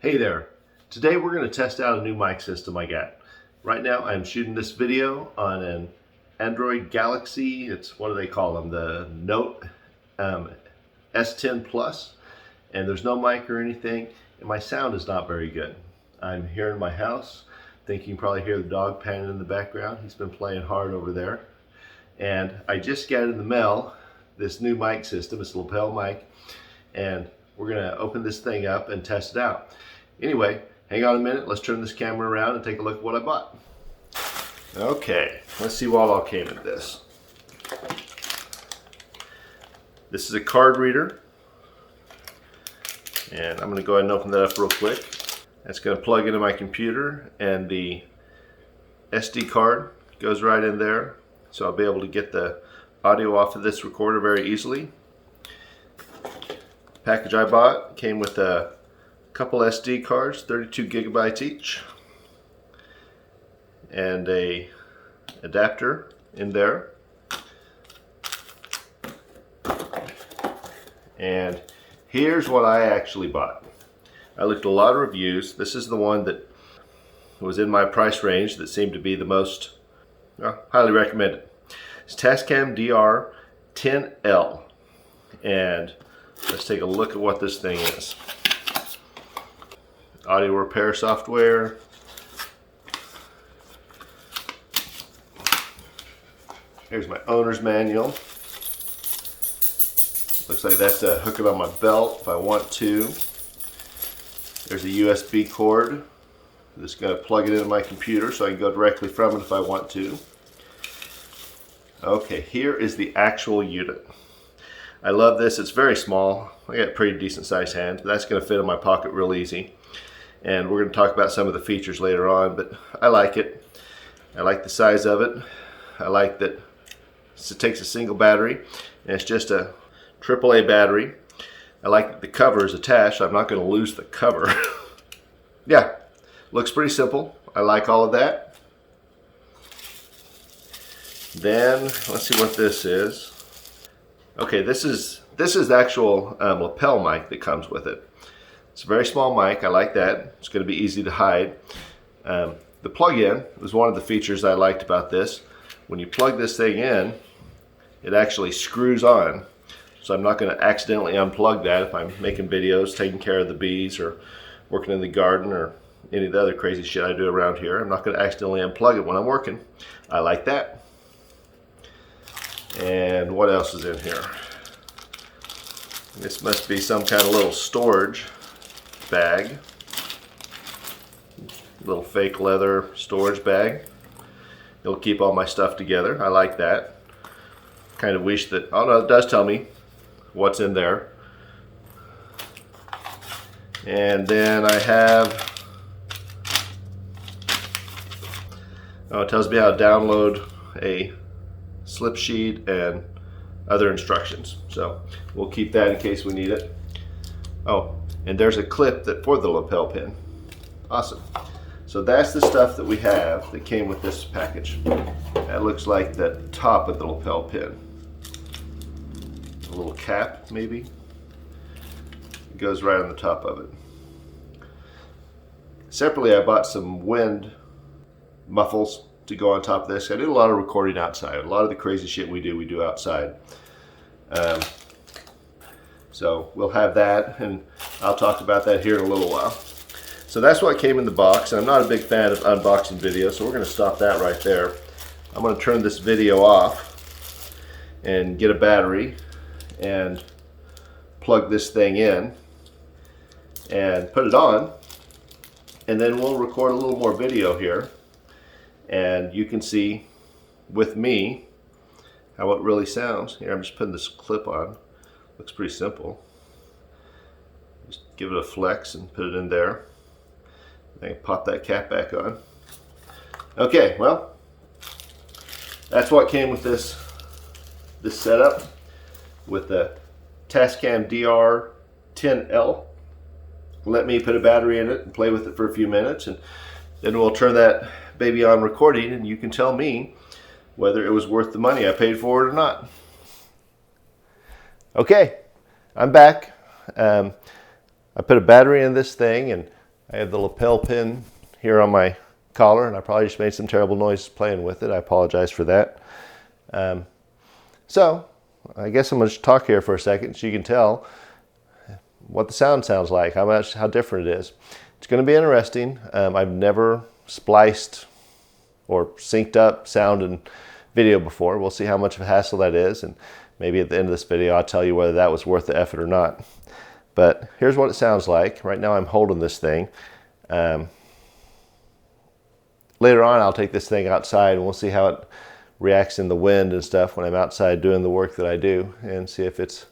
Hey there. Today we're going to test out a new mic system I got. Right now I'm shooting this video on an Android Galaxy. It's, what do they call them? The Note S10 Plus. And there's no mic or anything. And my sound is not very good. I'm here in my house. I think you can probably hear the dog panting in the background. He's been playing hard over there. And I just got in the mail this new mic system. It's a lapel mic. And we're going to open this thing up and test it out. Anyway, hang on a minute. Let's turn this camera around and take a look at what I bought. Okay, let's see what all came in this. This is a card reader. And I'm going to go ahead and open that up real quick. That's going to plug into my computer, and the SD card goes right in there. So I'll be able to get the audio off of this recorder very easily. The package I bought came with a couple SD cards, 32 gigabytes each, and a adapter in there. And here's what I actually bought. I looked at a lot of reviews. This is the one that was in my price range that seemed to be the most highly recommended. It's Tascam DR-10L. And let's take a look at what this thing is. Audio repair software. Here's my owner's manual. Looks like that's to hook it on my belt if I want to. There's a USB cord. I'm just going to plug it into my computer so I can go directly from it if I want to. Okay, here is the actual unit. I love this. It's very small. I got pretty decent sized hands, but that's going to fit in my pocket real easy. And we're going to talk about some of the features later on, but I like it. I like the size of it. I like that it takes a single battery, and it's just a AAA battery. I like that the cover is attached, so I'm not going to lose the cover. Yeah, looks pretty simple. I like all of that. Then, let's see what this is. Okay, this is the actual lapel mic that comes with it. It's a very small mic. I like that. It's going to be easy to hide. The plug-in was one of the features I liked about this. When you plug this thing in, it actually screws on. So I'm not going to accidentally unplug that if I'm making videos, taking care of the bees, or working in the garden, or any of the other crazy shit I do around here. I'm not going to accidentally unplug it when I'm working. I like that. And what else is in here? This must be some kind of little storage bag. Little fake leather storage bag. It'll keep all my stuff together. I like that. Kind of wish that, oh no, it does tell me what's in there. And then I have, it tells me how to download a slip sheet and other instructions. So we'll keep that in case we need it. Oh, and there's a clip for the lapel pin. Awesome. So that's the stuff that we have that came with this package. That looks like the top of the lapel pin. A little cap, maybe. It goes right on the top of it. Separately, I bought some wind muffles to go on top of this. I did a lot of recording outside. A lot of the crazy shit we do outside. So we'll have that, and I'll talk about that here in a little while. So that's what came in the box. I'm not a big fan of unboxing videos, so we're going to stop that right there. I'm going to turn this video off and get a battery and plug this thing in and put it on, and then we'll record a little more video here, and you can see with me how it really sounds. Here, I'm just putting this clip on. Looks pretty simple. Just give it a flex and put it in there. Then pop that cap back on. Okay, well, that's what came with this setup with the Tascam DR-10L. Let me put a battery in it and play with it for a few minutes, and then we'll turn that baby on recording, and you can tell me whether it was worth the money I paid for it or not. Okay, I'm back. I put a battery in this thing and I have the lapel pin here on my collar, and I probably just made some terrible noises playing with it. I apologize for that. So I guess I'm going to talk here for a second so you can tell what the sound sounds like, how different it is. It's going to be interesting. I've never spliced or synced up sound and video before. We'll see how much of a hassle that is, and maybe at the end of this video I'll tell you whether that was worth the effort or not. But here's what it sounds like. Right now I'm holding this thing. Later on I'll take this thing outside and we'll see how it reacts in the wind and stuff when I'm outside doing the work that I do, and see if it's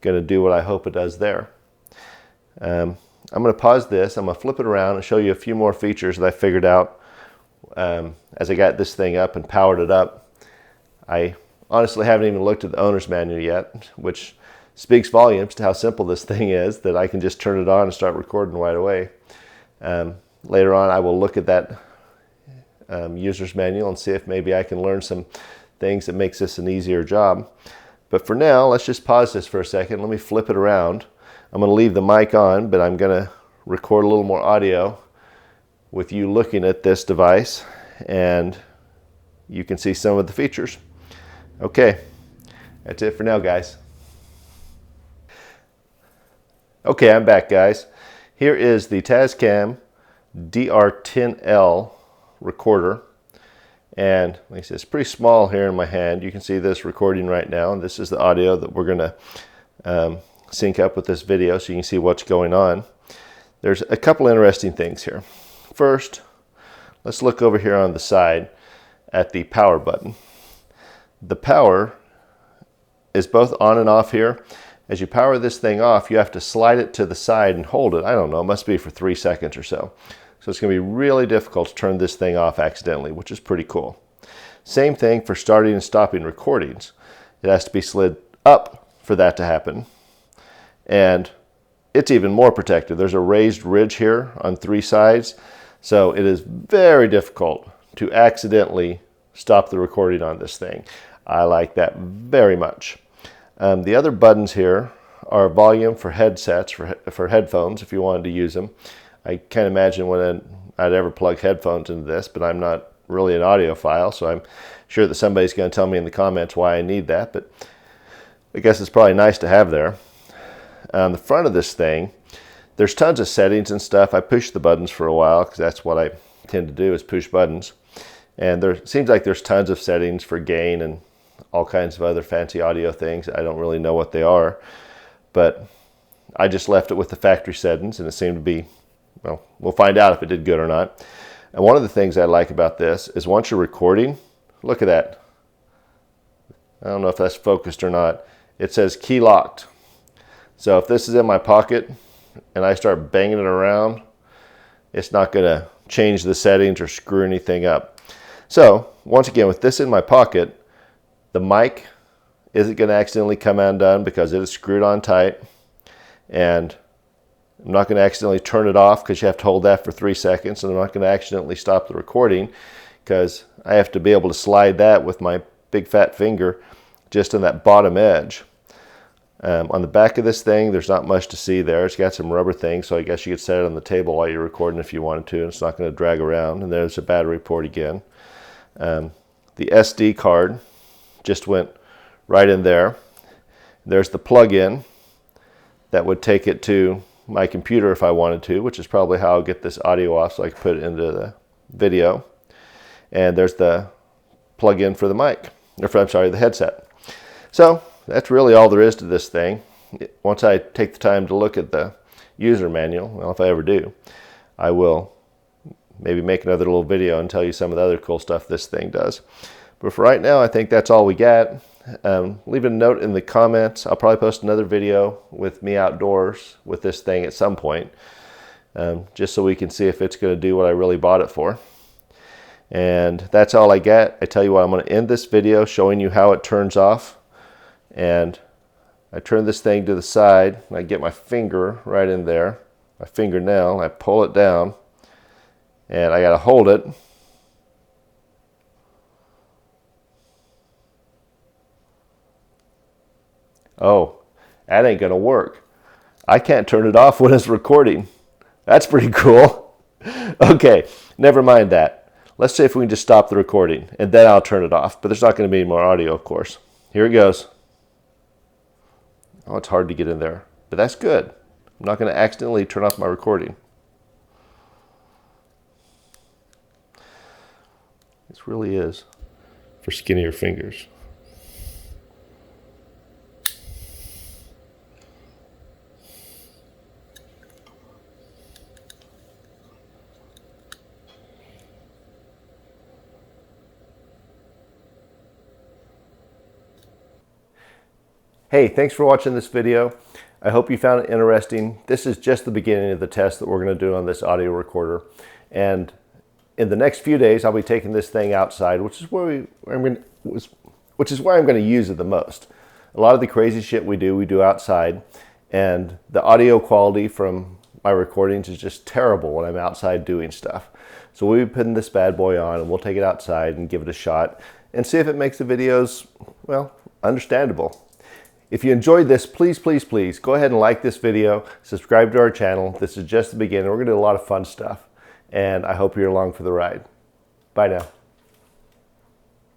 going to do what I hope it does there. I'm going to pause this. I'm going to flip it around and show you a few more features that I figured out as I got this thing up and powered it up. I honestly haven't even looked at the owner's manual yet, which speaks volumes to how simple this thing is, that I can just turn it on and start recording right away. Later on I will look at that user's manual and see if maybe I can learn some things that makes this an easier job. But for now, let's just pause this for a second. Let me flip it around. I'm going to leave the mic on, but I'm going to record a little more audio with you looking at this device, and you can see some of the features. Okay, that's it for now, guys. Okay, I'm back, guys. Here is the Tascam DR-10L recorder, and like I said, it's pretty small here in my hand. You can see this recording right now, and this is the audio that we're going to sync up with this video so you can see what's going on. There's a couple interesting things here. First, let's look over here on the side at the power button. The power is both on and off here. As you power this thing off, you have to slide it to the side and hold it. I don't know, it must be for 3 seconds or so. So it's going to be really difficult to turn this thing off accidentally, which is pretty cool. Same thing for starting and stopping recordings. It has to be slid up for that to happen. And it's even more protected. There's a raised ridge here on 3 sides, so it is very difficult to accidentally stop the recording on this thing. I like that very much. The other buttons here are volume for headsets, for headphones if you wanted to use them. I can't imagine when I'd ever plug headphones into this, but I'm not really an audiophile, so I'm sure that somebody's going to tell me in the comments why I need that, but I guess it's probably nice to have there. On the front of this thing, there's tons of settings and stuff. I pushed the buttons for a while because that's what I tend to do, is push buttons. And there seems like there's tons of settings for gain and all kinds of other fancy audio things. I don't really know what they are, but I just left it with the factory settings, and it seemed to be, well, we'll find out if it did good or not. And one of the things I like about this is once you're recording, look at that. I don't know if that's focused or not. It says key locked. So if this is in my pocket and I start banging it around, it's not going to change the settings or screw anything up. So once again, with this in my pocket, the mic isn't going to accidentally come undone because it is screwed on tight, and I'm not going to accidentally turn it off because you have to hold that for 3 seconds, and I'm not going to accidentally stop the recording because I have to be able to slide that with my big fat finger just on that bottom edge. On the back of this thing, there's not much to see there. It's got some rubber things, so I guess you could set it on the table while you're recording if you wanted to, and it's not going to drag around. And there's a battery port again. The SD card just went right in there. There's the plug-in that would take it to my computer if I wanted to, which is probably how I'll get this audio off so I can put it into the video. And there's the plug-in for the mic, or for, I'm sorry, the headset. So that's really all there is to this thing. Once I take the time to look at the user manual, well, if I ever do, I will maybe make another little video and tell you some of the other cool stuff this thing does. But for right now, I think that's all we got. Leave a note in the comments. I'll probably post another video with me outdoors with this thing at some point, just so we can see if it's going to do what I really bought it for. And that's all I got. I tell you what, I'm going to end this video showing you how it turns off. And I turn this thing to the side, and I get my finger right in there, my fingernail, I pull it down, and I got to hold it. Oh, that ain't going to work. I can't turn it off when it's recording. That's pretty cool. Okay, never mind that. Let's see if we can just stop the recording, and then I'll turn it off. But there's not going to be any more audio, of course. Here it goes. Oh, it's hard to get in there, but that's good. I'm not going to accidentally turn off my recording. This really is for skinnier fingers. Hey, thanks for watching this video. I hope you found it interesting. This is just the beginning of the test that we're going to do on this audio recorder. And in the next few days, I'll be taking this thing outside, which is where I'm going to use it the most. A lot of the crazy shit we do outside, and the audio quality from my recordings is just terrible when I'm outside doing stuff. So we'll be putting this bad boy on, and we'll take it outside and give it a shot and see if it makes the videos, well, understandable. If you enjoyed this, please, please, please go ahead and like this video, subscribe to our channel. This is just the beginning. We're going to do a lot of fun stuff, and I hope you're along for the ride. Bye now.